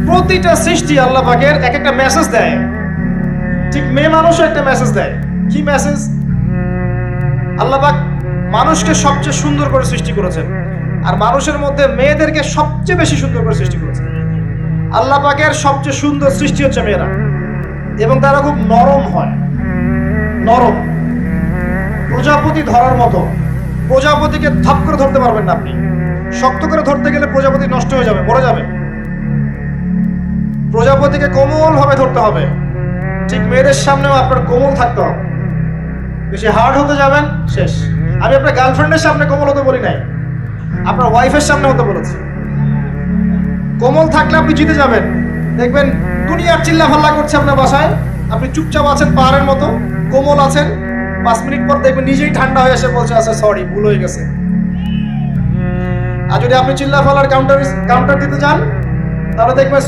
প্রতিটা সৃষ্টি আল্লাহ পাকের এক একটা মেসেজ দেয়। ঠিক মেয়ে মানুষও একটা মেসেজ দেয়। কি মেসেজ? আল্লাহ পাক মানুষকে সবচেয়ে সুন্দর করে সৃষ্টি করেছেন, আর মানুষের মধ্যে মেয়েদেরকে সবচেয়ে বেশি সুন্দর করে সৃষ্টি করেছেন। আল্লাহ পাকের সবচেয়ে সুন্দর সৃষ্টি হচ্ছে মেয়েরা, এবং তারা খুব নরম হয়, নরম, প্রজাপতি ধরার মতো। প্রজাপতিকে থাপ করে ধরতে পারবেন না আপনি। শক্ত করে ধরতে গেলে প্রজাপতি নষ্ট হয়ে যাবে, মরে যাবে। প্রজাপতিকে কোমল ভাবে ধরতে হবে। ঠিক মেয়েদের সামনেও আপনার কোমল থাকতে হবে। বেশি হার্ড হতে যাবেন, শেষ। আমি আপনার গার্লফ্রেন্ডের সামনে কোমল হতে বলি নাই, আপনার ওয়াইফের সামনে হতে বলেছি। কোমল থাকলে আপনি জিতে যাবেন। দেখবেন দুনিয়ার চিল্লা ফাল্লা করছে আপনার বাসায়, আপনি চুপচাপ আছেন পাহাড়ের মতো, কোমল আছেন। 5 মিনিট পর দেখবেন নিজেই ঠান্ডা হয়ে এসে বলছে, আচ্ছা সরি, ভুল হয়ে গেছে। আর যদি আপনি চিল্লা ফাল্লার কাউন্টার দিতে যান, তাহলে দেখবেন